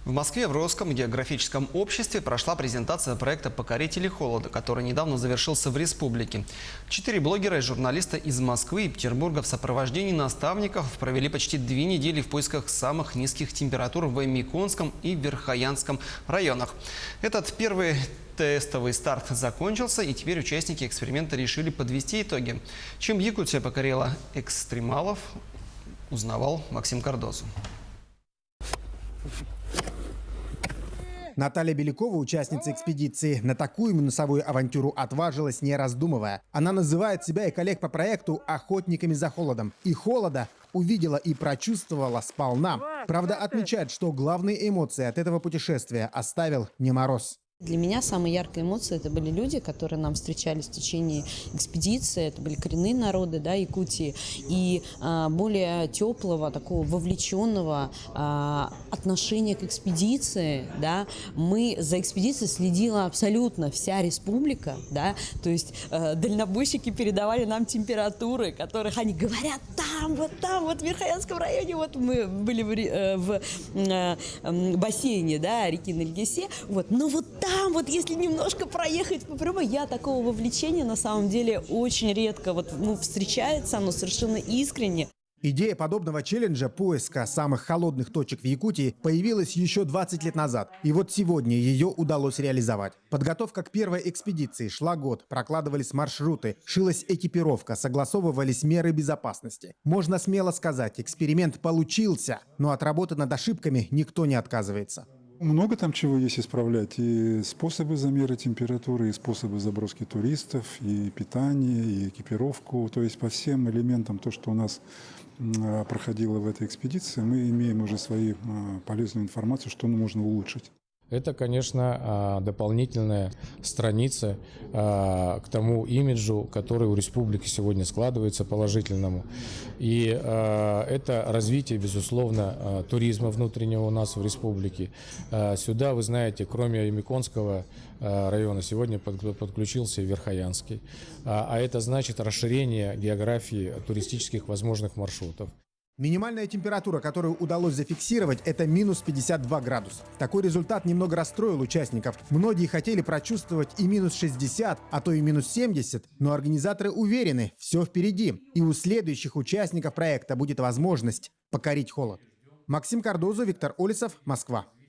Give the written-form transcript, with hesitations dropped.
В Москве в Росском географическом обществе прошла презентация проекта «Покорители холода», который недавно завершился в республике. 4 блогера и журналиста из Москвы и Петербурга в сопровождении наставников провели почти 2 недели в поисках самых низких температур в Миконском и Верхоянском районах. Этот первый тестовый старт закончился, и теперь участники эксперимента решили подвести итоги. Чем Якутия покорила экстремалов, узнавал Максим Кардозу. Наталья Белякова, участница экспедиции, на такую минусовую авантюру отважилась, не раздумывая. Она называет себя и коллег по проекту охотниками за холодом. И холода увидела и прочувствовала сполна. Правда, отмечает, что главные эмоции от этого путешествия оставил не мороз. Для меня самые яркие эмоции – это были люди, которые нам встречались в течение экспедиции. Это были коренные народы, да, Якутии. И более теплого, такого вовлеченного отношения к экспедиции. Да. За экспедицией следила абсолютно вся республика. Да. То есть дальнобойщики передавали нам температуры, которых они говорят там, вот в Верхоянском районе. Вот мы были в бассейне, да, реки Нальгесе. Вот. Но вот там, вот если немножко проехать по прямой, такого вовлечения на самом деле очень редко встречается, оно совершенно искренне. Идея подобного челленджа поиска самых холодных точек в Якутии появилась еще 20 лет назад. И вот сегодня ее удалось реализовать. Подготовка к первой экспедиции шла год, прокладывались маршруты, шилась экипировка, согласовывались меры безопасности. Можно смело сказать, эксперимент получился, но от работы над ошибками никто не отказывается. Много там чего есть исправлять. И способы замера температуры, и способы заброски туристов, и питание, и экипировку. То есть по всем элементам, то, что у нас проходило в этой экспедиции, мы имеем уже свою полезную информацию, что можно улучшить. Это, конечно, дополнительная страница к тому имиджу, который у республики сегодня складывается, положительному. И это развитие, безусловно, туризма внутреннего у нас в республике. Сюда, вы знаете, кроме Миконского района, сегодня подключился и Верхоянский. А это значит расширение географии туристических возможных маршрутов. Минимальная температура, которую удалось зафиксировать, это минус 52 градуса. Такой результат немного расстроил участников. Многие хотели прочувствовать и минус 60, а то и минус 70, но организаторы уверены, все впереди. И у следующих участников проекта будет возможность покорить холод. Максим Кардозу, Виктор Олесов, Москва.